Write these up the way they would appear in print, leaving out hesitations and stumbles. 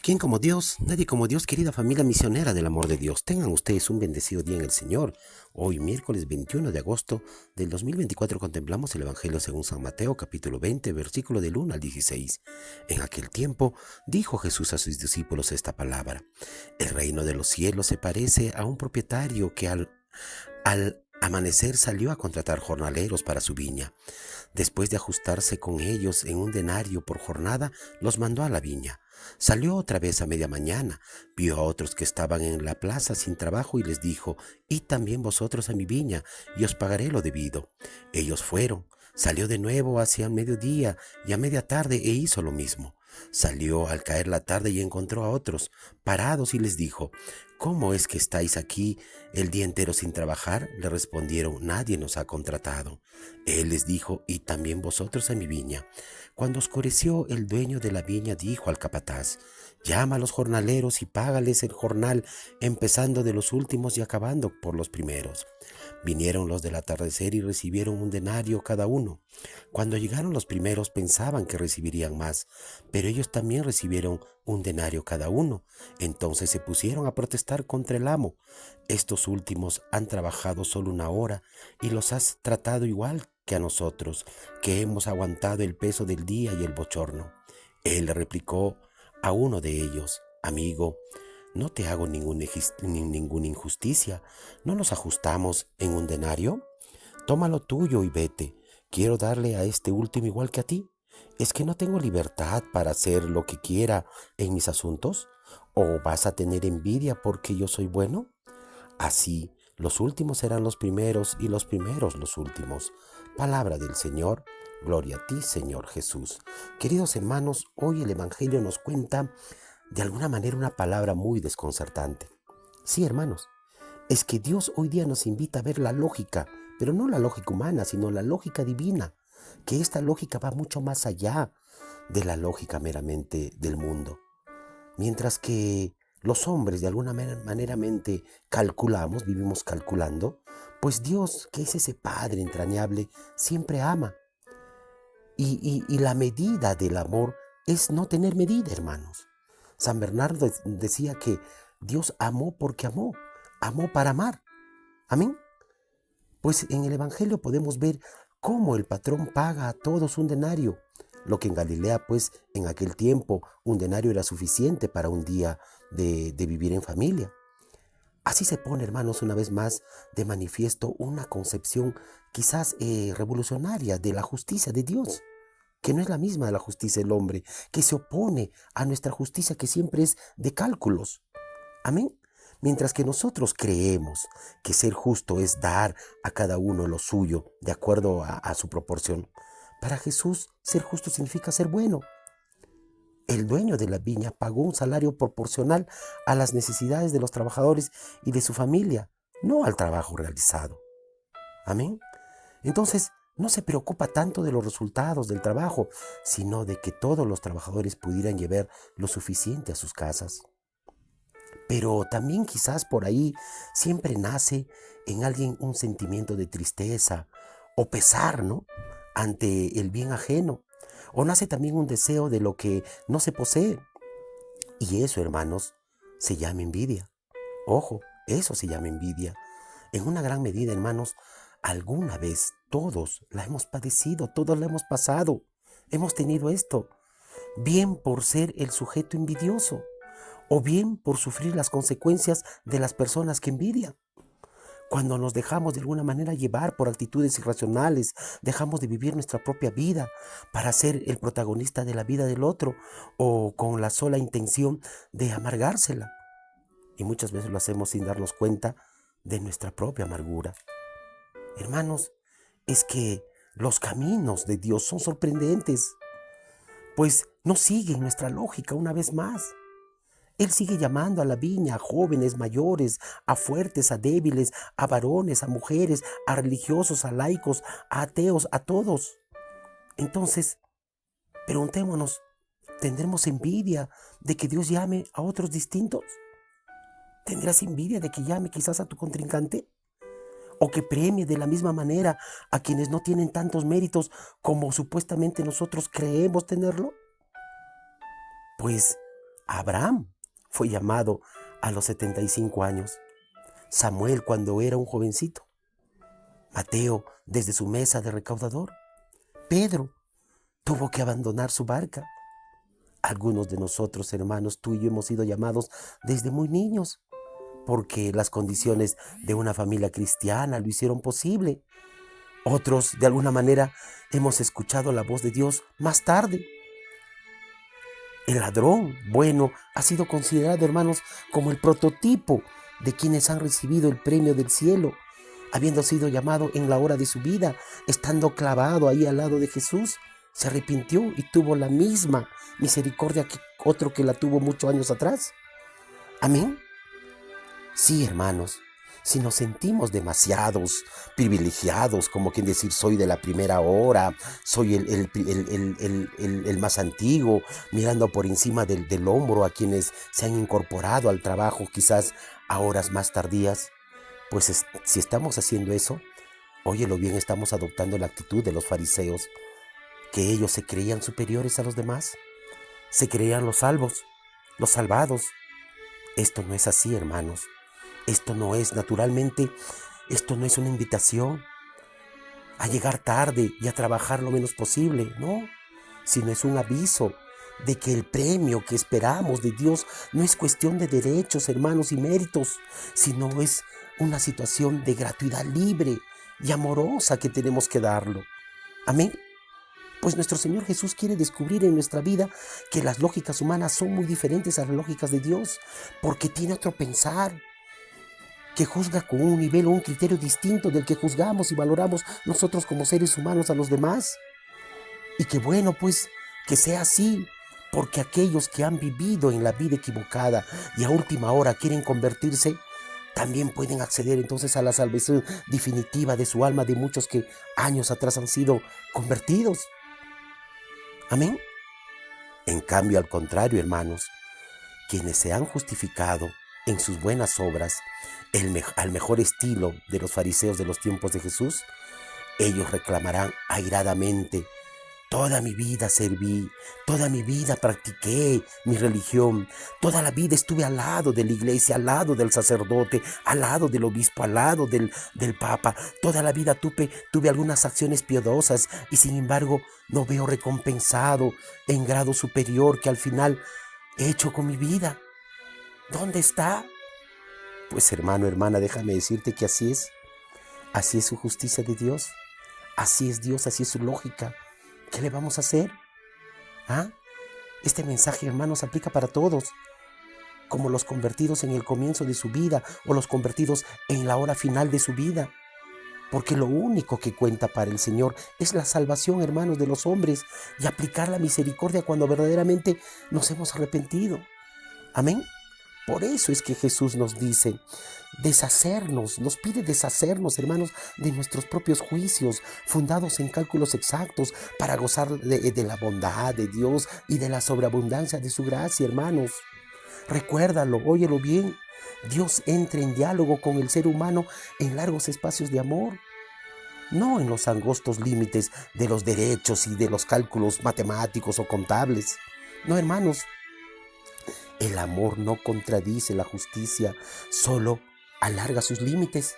¿Quién como Dios? Nadie como Dios, querida familia misionera del amor de Dios. Tengan ustedes un bendecido día en el Señor. Hoy, miércoles 21 de agosto del 2024, contemplamos el Evangelio según San Mateo, capítulo 20, versículo del 1 al 16. En aquel tiempo, dijo Jesús a sus discípulos esta palabra: El reino de los cielos se parece a un propietario que al amanecer salió a contratar jornaleros para su viña. Después de ajustarse con ellos en un denario por jornada, los mandó a la viña. Salió otra vez a media mañana, vio a otros que estaban en la plaza sin trabajo y les dijo: Id también vosotros a mi viña, y os pagaré lo debido. Ellos fueron. Salió de nuevo hacia mediodía y a media tarde e hizo lo mismo. Salió al caer la tarde y encontró a otros parados y les dijo: ¿Cómo es que estáis aquí el día entero sin trabajar? Le respondieron: Nadie nos ha contratado. Él les dijo: Id también vosotros a mi viña. Cuando oscureció, el dueño de la viña dijo al capataz: Llama a los jornaleros y págales el jornal, empezando de los últimos y acabando por los primeros. Vinieron los del atardecer y recibieron un denario cada uno. Cuando llegaron los primeros pensaban que recibirían más, pero ellos también recibieron un denario cada uno. Entonces se pusieron a protestar contra el amo: Estos últimos han trabajado solo una hora y los has tratado igual que a nosotros, que hemos aguantado el peso del día y el bochorno. Él le replicó a uno de ellos: Amigo, no te hago ninguna injusticia. ¿No nos ajustamos en un denario? Toma lo tuyo y vete. Quiero darle a este último igual que a ti. ¿Es que no tengo libertad para hacer lo que quiera en mis asuntos? ¿O vas a tener envidia porque yo soy bueno? Así, los últimos serán los primeros y los primeros los últimos. Palabra del Señor. Gloria a ti, Señor Jesús. Queridos hermanos, hoy el Evangelio nos cuenta de alguna manera una palabra muy desconcertante. Sí, hermanos, es que Dios hoy día nos invita a ver la lógica, pero no la lógica humana, sino la lógica divina, que esta lógica va mucho más allá de la lógica meramente del mundo. Mientras que los hombres de alguna manera calculamos, vivimos calculando, pues Dios, que es ese Padre entrañable, siempre ama. Y la medida del amor es no tener medida, hermanos. San Bernardo decía que Dios amó porque amó, amó para amar. Amén. Pues en el Evangelio podemos ver cómo el patrón paga a todos un denario, lo que en Galilea, pues en aquel tiempo, un denario era suficiente para un día de vivir en familia. Así se pone, hermanos, una vez más de manifiesto una concepción quizás revolucionaria de la justicia de Dios, que no es la misma de la justicia del hombre, que se opone a nuestra justicia, que siempre es de cálculos. Amén. Mientras que nosotros creemos que ser justo es dar a cada uno lo suyo de acuerdo a su proporción, para Jesús ser justo significa ser bueno. El dueño de la viña pagó un salario proporcional a las necesidades de los trabajadores y de su familia, no al trabajo realizado. Amén. Entonces, no se preocupa tanto de los resultados del trabajo, sino de que todos los trabajadores pudieran llevar lo suficiente a sus casas. Pero también quizás por ahí siempre nace en alguien un sentimiento de tristeza o pesar, ¿no? Ante el bien ajeno. O nace también un deseo de lo que no se posee. Y eso, hermanos, se llama envidia. Ojo, eso se llama envidia. En una gran medida, hermanos, alguna vez todos la hemos padecido, todos la hemos pasado. Hemos tenido esto, bien por ser el sujeto envidioso, o bien por sufrir las consecuencias de las personas que envidian. Cuando nos dejamos de alguna manera llevar por actitudes irracionales, dejamos de vivir nuestra propia vida para ser el protagonista de la vida del otro, o con la sola intención de amargársela. Y muchas veces lo hacemos sin darnos cuenta de nuestra propia amargura. Hermanos, es que los caminos de Dios son sorprendentes, pues no siguen nuestra lógica una vez más. Él sigue llamando a la viña a jóvenes, mayores, a fuertes, a débiles, a varones, a mujeres, a religiosos, a laicos, a ateos, a todos. Entonces, preguntémonos, ¿tendremos envidia de que Dios llame a otros distintos? ¿Tendrás envidia de que llame quizás a tu contrincante? ¿O que premie de la misma manera a quienes no tienen tantos méritos como supuestamente nosotros creemos tenerlo? Pues Abraham fue llamado a los 75 años. Samuel cuando era un jovencito. Mateo desde su mesa de recaudador. Pedro tuvo que abandonar su barca. Algunos de nosotros, hermanos, tú y yo hemos sido llamados desde muy niños, porque las condiciones de una familia cristiana lo hicieron posible. Otros, de alguna manera, hemos escuchado la voz de Dios más tarde. El ladrón bueno ha sido considerado, hermanos, como el prototipo de quienes han recibido el premio del cielo, habiendo sido llamado en la hora de su vida, estando clavado ahí al lado de Jesús. Se arrepintió y tuvo la misma misericordia que otro que la tuvo muchos años atrás. Amén. Sí, hermanos, si nos sentimos demasiados privilegiados, como quien decir, soy de la primera hora, soy el más antiguo, mirando por encima del hombro a quienes se han incorporado al trabajo quizás a horas más tardías, pues si estamos haciendo eso, óyelo bien, estamos adoptando la actitud de los fariseos, que ellos se creían superiores a los demás, se creían los salvos, los salvados. Esto no es así, hermanos. Esto no es, naturalmente, esto no es una invitación a llegar tarde y a trabajar lo menos posible, no, sino es un aviso de que el premio que esperamos de Dios no es cuestión de derechos, hermanos, y méritos, sino es una situación de gratuidad libre y amorosa que tenemos que darlo. Amén. Pues nuestro Señor Jesús quiere descubrir en nuestra vida que las lógicas humanas son muy diferentes a las lógicas de Dios, porque tiene otro pensar, que juzga con un nivel o un criterio distinto del que juzgamos y valoramos nosotros como seres humanos a los demás. Y que bueno, pues, que sea así, porque aquellos que han vivido en la vida equivocada y a última hora quieren convertirse, también pueden acceder entonces a la salvación definitiva de su alma de muchos que años atrás han sido convertidos. Amén. En cambio, al contrario, hermanos, quienes se han justificado en sus buenas obras, al mejor estilo de los fariseos de los tiempos de Jesús, ellos reclamarán airadamente: toda mi vida serví, toda mi vida practiqué mi religión, toda la vida estuve al lado de la iglesia, al lado del sacerdote, al lado del obispo, al lado del papa, toda la vida tuve algunas acciones piadosas y sin embargo no veo recompensado en grado superior que al final he hecho con mi vida. ¿Dónde está? Pues hermano, hermana, déjame decirte que así es su justicia de Dios, así es Dios, así es su lógica. ¿Qué le vamos a hacer? ¿Ah? Este mensaje, hermanos, aplica para todos, como los convertidos en el comienzo de su vida o los convertidos en la hora final de su vida. Porque lo único que cuenta para el Señor es la salvación, hermanos, de los hombres y aplicar la misericordia cuando verdaderamente nos hemos arrepentido. Amén. Por eso es que Jesús nos dice nos pide deshacernos, hermanos, de nuestros propios juicios, fundados en cálculos exactos, para gozar de la bondad de Dios y de la sobreabundancia de su gracia, hermanos. Recuérdalo, óyelo bien. Dios entra en diálogo con el ser humano en largos espacios de amor, no en los angostos límites de los derechos y de los cálculos matemáticos o contables. No, hermanos. El amor no contradice la justicia, solo alarga sus límites.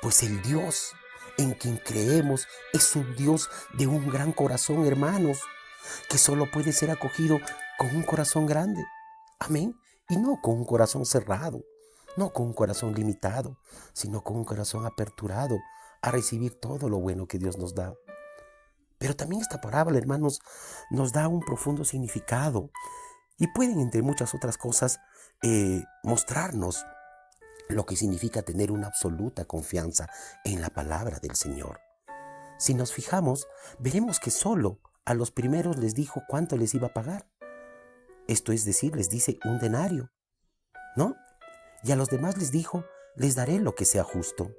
Pues el Dios en quien creemos es un Dios de un gran corazón, hermanos, que solo puede ser acogido con un corazón grande. Amén. Y no con un corazón cerrado, no con un corazón limitado, sino con un corazón aperturado a recibir todo lo bueno que Dios nos da. Pero también esta parábola, hermanos, nos da un profundo significado. Y pueden, entre muchas otras cosas, mostrarnos lo que significa tener una absoluta confianza en la palabra del Señor. Si nos fijamos, veremos que solo a los primeros les dijo cuánto les iba a pagar. Esto es decir, les dice un denario, ¿no? Y a los demás les dijo: les daré lo que sea justo.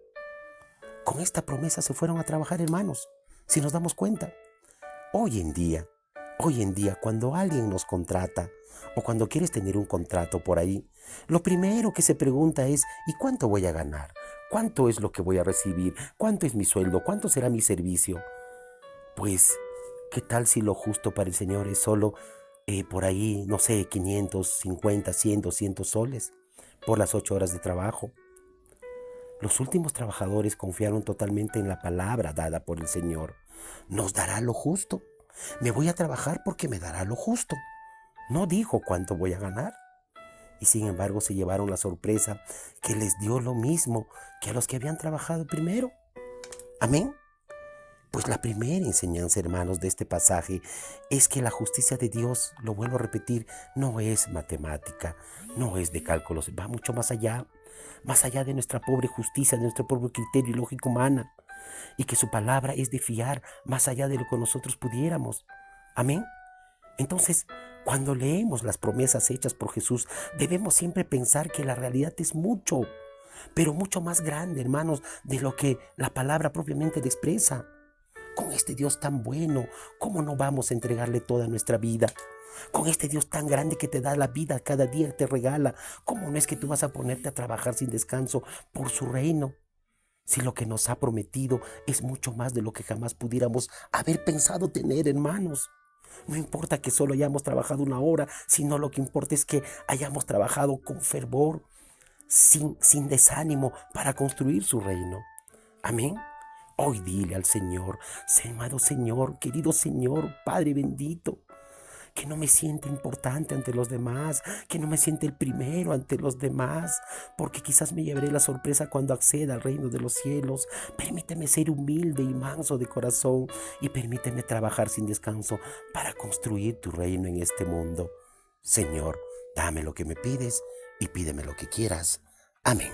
Con esta promesa se fueron a trabajar, hermanos, si nos damos cuenta. Hoy en día, cuando alguien nos contrata o cuando quieres tener un contrato por ahí, lo primero que se pregunta es: ¿y cuánto voy a ganar? ¿Cuánto es lo que voy a recibir? ¿Cuánto es mi sueldo? ¿Cuánto será mi servicio? Pues, ¿qué tal si lo justo para el Señor es solo por ahí, no sé, 550, 100, 200 soles por las 8 horas de trabajo. Los últimos trabajadores confiaron totalmente en la palabra dada por el Señor. Nos dará lo justo. Me voy a trabajar porque me dará lo justo. No dijo cuánto voy a ganar. Y sin embargo se llevaron la sorpresa que les dio lo mismo que a los que habían trabajado primero. Amén. Pues la primera enseñanza, hermanos, de este pasaje es que la justicia de Dios, lo vuelvo a repetir, no es matemática, no es de cálculos, va mucho más allá de nuestra pobre justicia, de nuestro pobre criterio y lógica humana, y que su palabra es de fiar más allá de lo que nosotros pudiéramos. Amén. Entonces, cuando leemos las promesas hechas por Jesús, debemos siempre pensar que la realidad es mucho, pero mucho más grande, hermanos, de lo que la palabra propiamente le expresa. Con este Dios tan bueno, ¿cómo no vamos a entregarle toda nuestra vida? Con este Dios tan grande que te da la vida cada día, te regala, ¿cómo no es que tú vas a ponerte a trabajar sin descanso por su reino? Si lo que nos ha prometido es mucho más de lo que jamás pudiéramos haber pensado tener, hermanos. No importa que solo hayamos trabajado 1 hora, sino lo que importa es que hayamos trabajado con fervor, sin desánimo, para construir su reino. Amén. Hoy dile al Señor, amado Señor, querido Señor, Padre bendito, que no me sienta importante ante los demás, que no me sienta el primero ante los demás, porque quizás me llevaré la sorpresa cuando acceda al reino de los cielos. Permíteme ser humilde y manso de corazón y permíteme trabajar sin descanso para construir tu reino en este mundo. Señor, dame lo que me pides y pídeme lo que quieras. Amén.